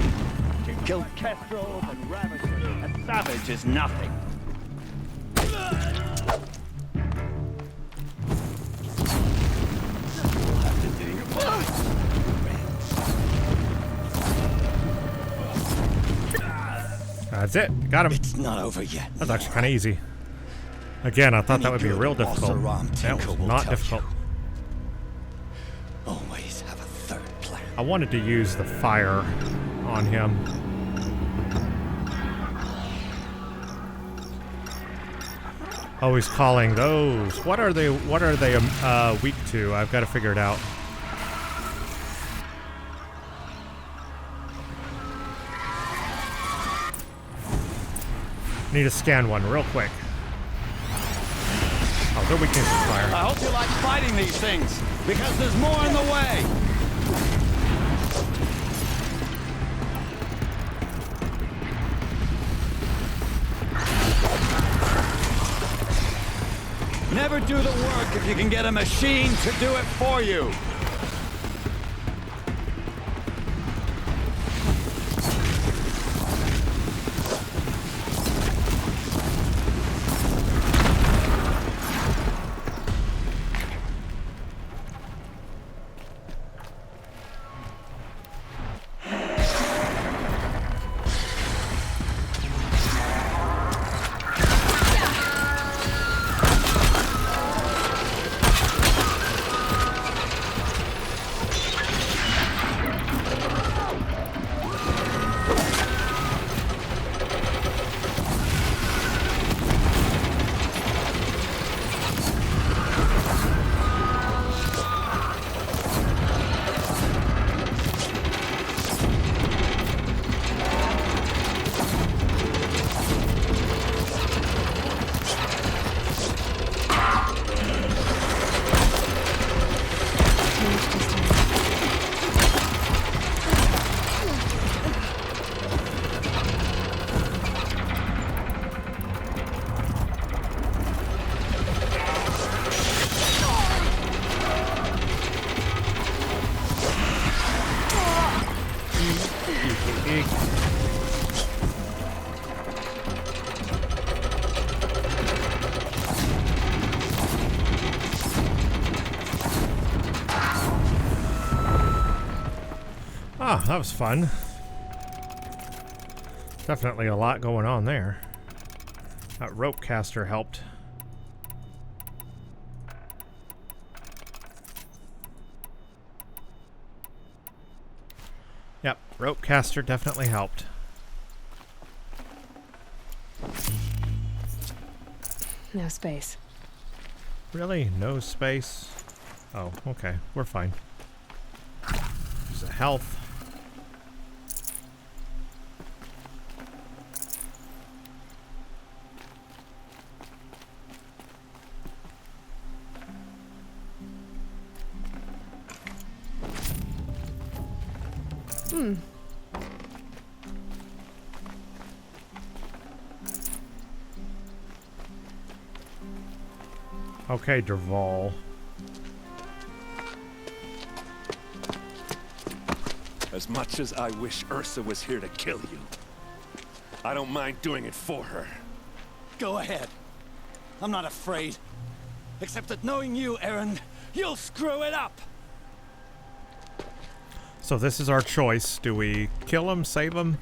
Killed kestrels and ravagers. A savage is nothing. That's it. Got him. It's not over yet. That's actually kind of easy. Again, I thought that would be real difficult. That was not difficult. Always have a third plan. I wanted to use the fire on him. Oh, he's calling those. What are they weak to? I've got to figure it out. Need to scan one real quick. Oh, they're weak to fire. I hope you like fighting these things, because there's more in the way. Never do the work if you can get a machine to do it for you. Ah, that was fun. Definitely a lot going on there. That rope caster helped. Yep, rope caster definitely helped. No space. Really? No space? Oh, okay. We're fine. There's a health. Okay, Derval. As much as I wish Ursa was here to kill you, I don't mind doing it for her. Go ahead. I'm not afraid. Except that knowing you, Aaron, you'll screw it up. So this is our choice. Do we kill him, save him?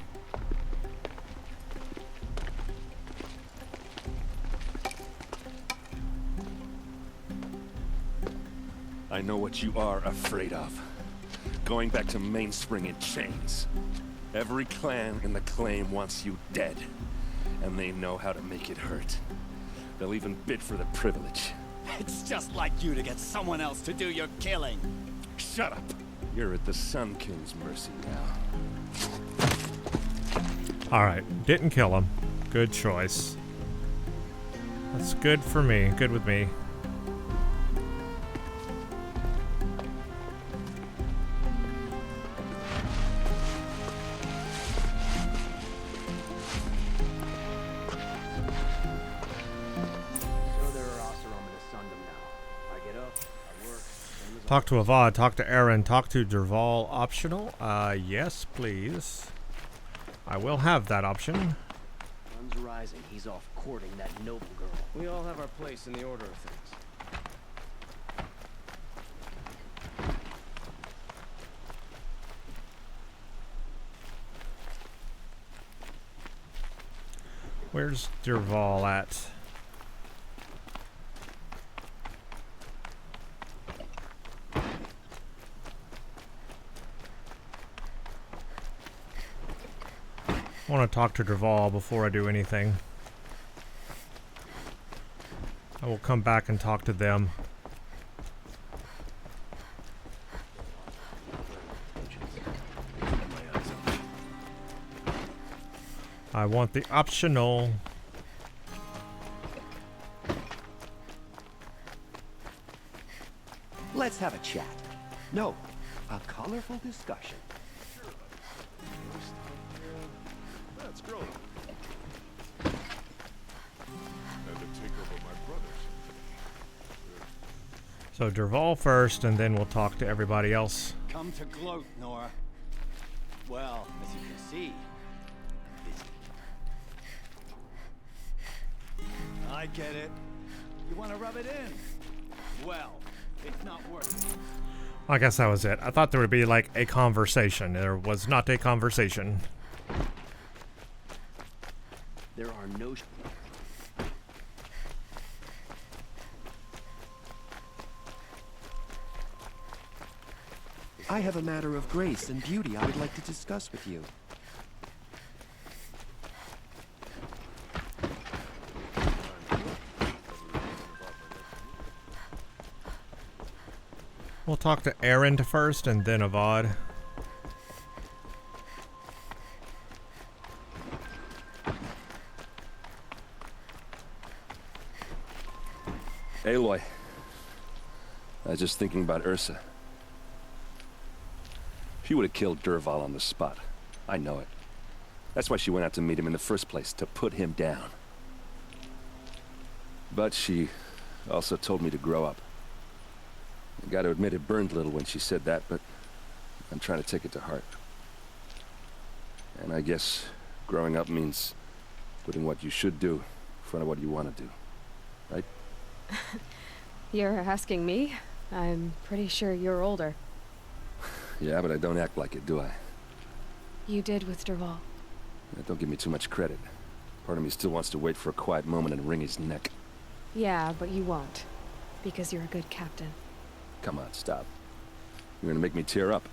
I know what you are afraid of. Going back to Mainspring in chains. Every clan in the claim wants you dead. And they know how to make it hurt. They'll even bid for the privilege. It's just like you to get someone else to do your killing. Shut up! You're at the Sun King's mercy now. Alright, didn't kill him. Good choice. That's good for me. Good with me. Talk to Avad, talk to Aaron, talk to Derval. Optional? Yes, please. I will have that option. Sun's rising. He's off courting that noble girl. We all have our place in the order of things. Where's Derval at? I want to talk to Derval before I do anything. I will come back and talk to them. I want the optional. Let's have a chat. No, a colorful discussion. That's growing. Had to take over my brothers. So Derval first, and then we'll talk to everybody else. Come to gloat, Nora. Well, as you can see, busy. I get it. You want to rub it in? Well, it's not working. I guess that was it. I thought there would be like a conversation. There was not a conversation. There are no... I have a matter of grace and beauty I would like to discuss with you. We'll talk to Aaron first and then Avad. Aloy. I was just thinking about Ursa. She would have killed Derval on the spot. I know it. That's why she went out to meet him in the first place, to put him down. But she also told me to grow up. I gotta admit it burned a little when she said that, but I'm trying to take it to heart. And I guess growing up means putting what you should do in front of what you want to do. Right? You're asking me? I'm pretty sure you're older. Yeah, but I don't act like it, do I? you did with Dervahl. Don't give me too much credit. Part of me still wants to wait for a quiet moment and wring his neck. Yeah, but you won't. Because you're a good captain. Come on, stop. You're gonna make me tear up.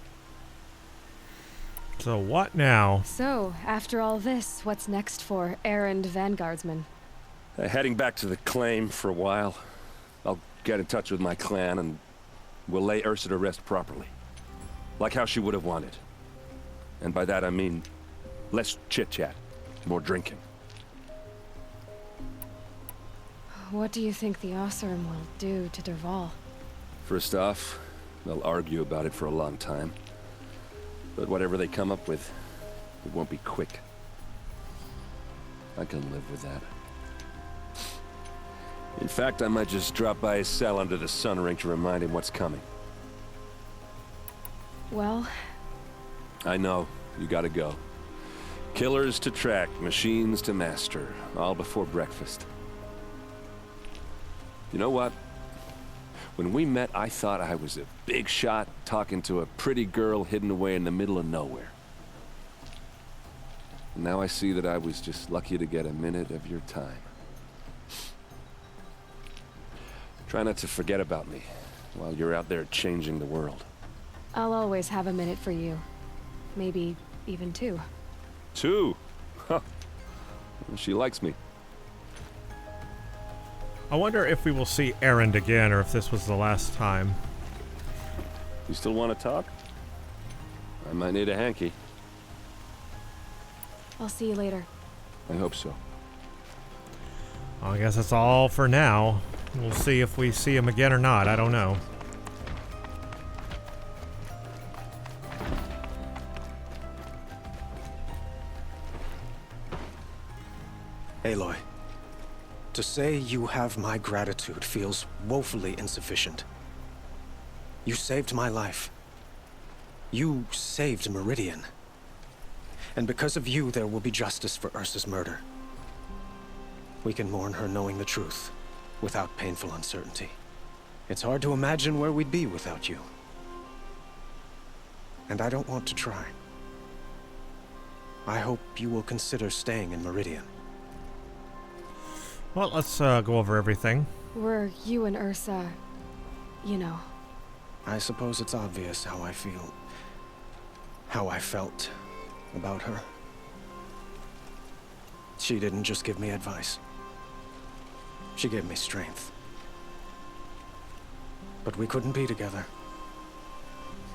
So what now? So, after all this, what's next for errand vanguardsman? Heading back to the claim for a while. I'll get in touch with my clan and we'll lay Ursa to rest properly. Like how she would have wanted. And by that I mean less chit-chat, more drinking. What do you think the Oseram will do to Dervahl? First off, they'll argue about it for a long time. But whatever they come up with, it won't be quick. I can live with that. In fact, I might just drop by his cell under the sun ring to remind him what's coming. Well... I know, you gotta go. Killers to track, machines to master, all before breakfast. You know what? When we met, I thought I was a big shot talking to a pretty girl hidden away in the middle of nowhere. And now I see that I was just lucky to get a minute of your time. Try not to forget about me while you're out there changing the world. I'll always have a minute for you. Maybe even 2. 2? Huh. She likes me. I wonder if we will see Erend again, or if this was the last time. You still want to talk? I might need a hanky. I'll see you later. I hope so. Well, I guess that's all for now. We'll see if we see him again or not. I don't know. Aloy, to say you have my gratitude feels woefully insufficient. You saved my life. You saved Meridian. And because of you, there will be justice for Ursa's murder. We can mourn her knowing the truth, without painful uncertainty. It's hard to imagine where we'd be without you. And I don't want to try. I hope you will consider staying in Meridian. Well, let's go over everything. Were you and Ursa, you know? I suppose it's obvious how I feel. How I felt about her. She didn't just give me advice. She gave me strength. But we couldn't be together.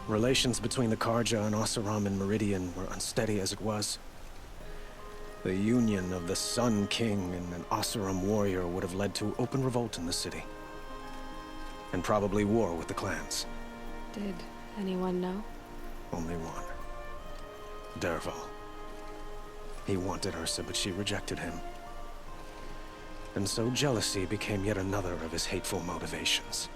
Relations between the Karja and Oseram and Meridian were unsteady as it was. The union of the Sun King and an Oseram warrior would have led to open revolt in the city. And probably war with the clans. Did anyone know? Only one. Dervahl. He wanted Ursa, but she rejected him. And so jealousy became yet another of his hateful motivations.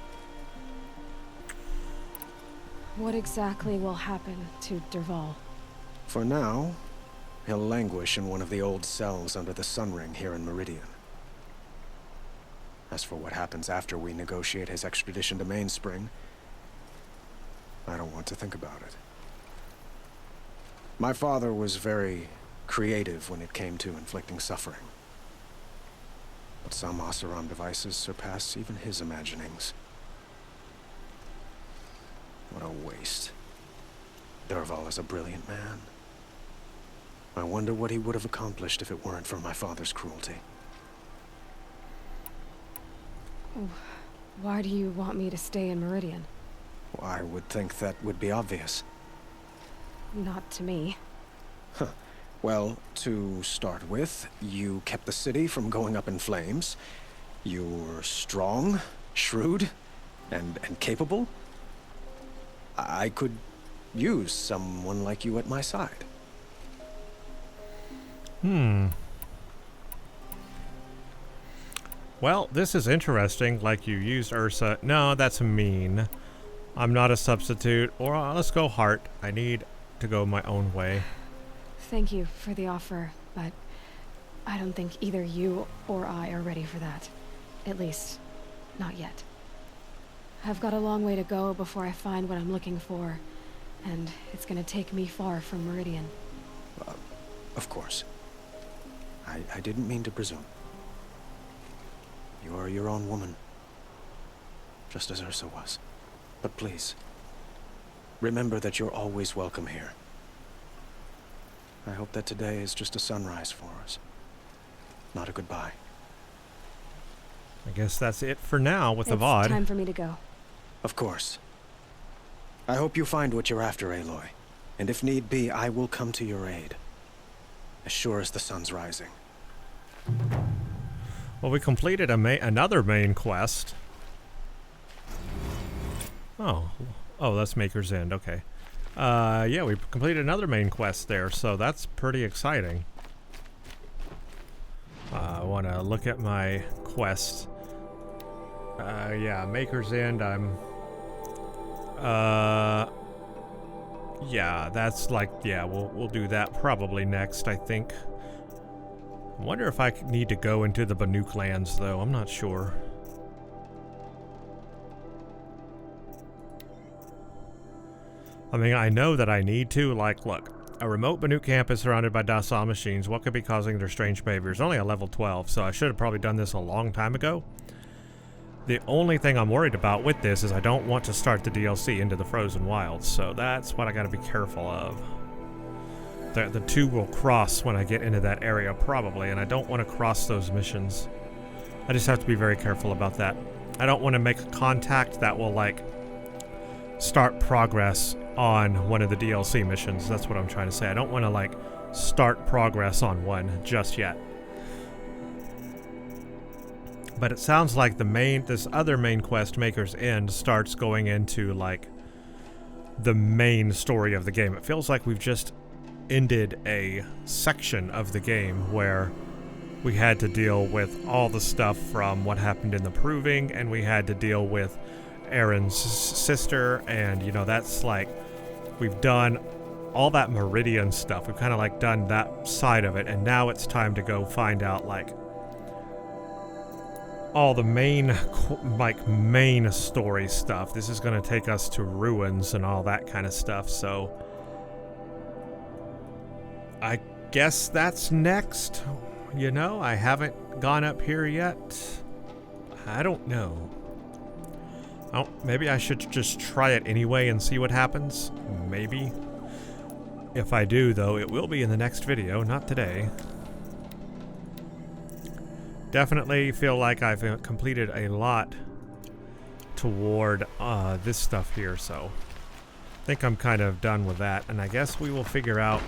What exactly will happen to Dervahl? For now, he'll languish in one of the old cells under the Sun Ring here in Meridian. As for what happens after we negotiate his extradition to Mainspring, I don't want to think about it. My father was very creative when it came to inflicting suffering. But some Oseram devices surpass even his imaginings. What a waste. Dervahl is a brilliant man. I wonder what he would have accomplished if it weren't for my father's cruelty. Why do you want me to stay in Meridian? Well, I would think that would be obvious. Not to me. Huh. Well, to start with, you kept the city from going up in flames. You're strong, shrewd, and capable. I could use someone like you at my side. Well, this is interesting, like you used Ursa. No, that's mean. I'm not a substitute. Or let's go Heart. I need to go my own way. Thank you for the offer, but I don't think either you or I are ready for that. At least, not yet. I've got a long way to go before I find what I'm looking for, and it's gonna take me far from Meridian. Of course. I didn't mean to presume. You are your own woman, just as Ursa was. But please, remember that you're always welcome here. I hope that today is just a sunrise for us, not a goodbye. I guess that's it for now with It's Avad. time for me to go. Of course. I hope you find what you're after, Aloy. And if need be, I will come to your aid. As sure as the sun's rising. Well, we completed another main quest. Oh, that's Maker's End. Okay. Yeah, we completed another main quest there, so that's pretty exciting. I want to look at my quest. Yeah, Maker's End. Yeah, that's like, yeah, we'll do that probably next, I think. I wonder if I need to go into the Banuk lands, though. I'm not sure. I mean, I know that I need to. Like, look, a remote Banuk camp is surrounded by docile machines. What could be causing their strange behaviors? Only a level 12, so I should have probably done this a long time ago. The only thing I'm worried about with this is I don't want to start the DLC into the Frozen Wilds, so that's what I gotta be careful of. The two will cross when I get into that area, probably, and I don't want to cross those missions. I just have to be very careful about that. I don't want to make a contact that will, like, start progress on one of the DLC missions. That's what I'm trying to say. I don't want to, like, start progress on one just yet. But it sounds like this other main quest, Maker's End, starts going into, like, the main story of the game. It feels like we've just ended a section of the game where we had to deal with all the stuff from what happened in the Proving, and we had to deal with Aaron's sister, and, you know, that's like, we've done all that Meridian stuff. We've kind of, like, done that side of it, and now it's time to go find out, like, all the main story stuff. This is going to take us to ruins and all that kind of stuff, so I guess that's next. You know, I haven't gone up here yet. I don't know. Oh, maybe I should just try it anyway and see what happens. Maybe. If I do, though, it will be in the next video, not today. Definitely feel like I've completed a lot toward this stuff here, so I think I'm kind of done with that, and I guess we will figure out.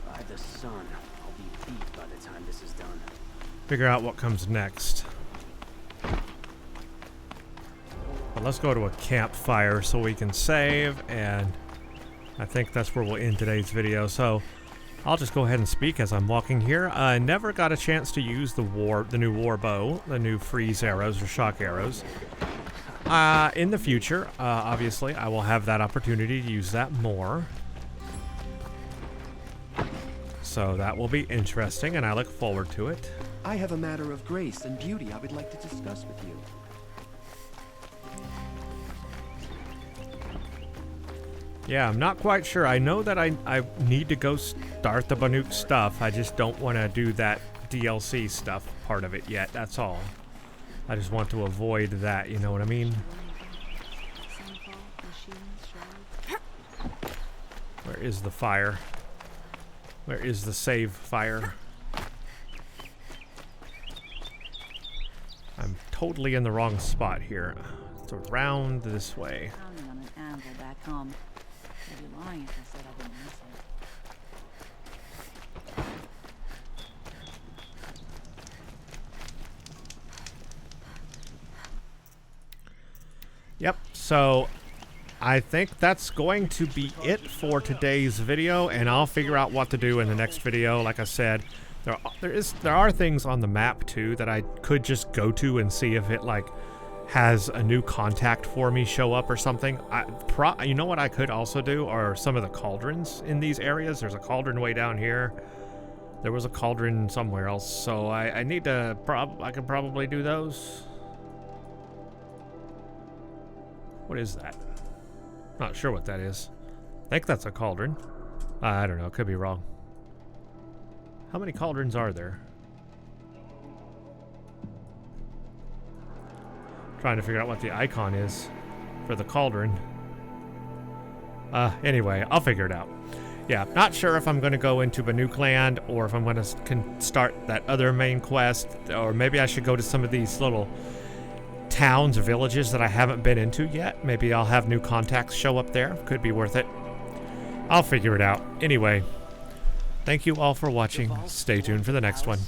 By the sun, I'll be beat by the time this is done. Figure out what comes next. But let's go to a campfire so we can save, and I think that's where we'll end today's video. So I'll just go ahead and speak as I'm walking here. I never got a chance to use the new war bow, the new freeze arrows or shock arrows. In the future, obviously, I will have that opportunity to use that more. So that will be interesting, and I look forward to it. I have a matter of grace and beauty I would like to discuss with you. Yeah, I'm not quite sure. I know that I need to go start the Banuk stuff. I just don't want to do that DLC stuff part of it yet. That's all. I just want to avoid that, you know what I mean? Where is the fire? Where is the save fire? I'm totally in the wrong spot here. It's around this way. Pounding on an anvil back home. I'd be lying if I said I didn't miss it. Yep, so I think that's going to be it for today's video, and I'll figure out what to do in the next video. Like I said, there are things on the map too that I could just go to and see if it like has a new contact for me show up or something. You know what I could also do are some of the cauldrons in these areas. There's a cauldron way down here. There was a cauldron somewhere else, so I need to I could probably do those. What is that? Not sure what that is. I think that's a cauldron. I don't know, could be wrong. How many cauldrons are there? Trying to figure out what the icon is for the cauldron. Anyway, I'll figure it out. Yeah, not sure if I'm going to go into Banuk Land or if I'm going to start that other main quest, or maybe I should go to some of these little towns or villages that I haven't been into yet. Maybe I'll have new contacts show up there. Could be worth it. I'll figure it out. Anyway, thank you all for watching. Stay tuned for the next one.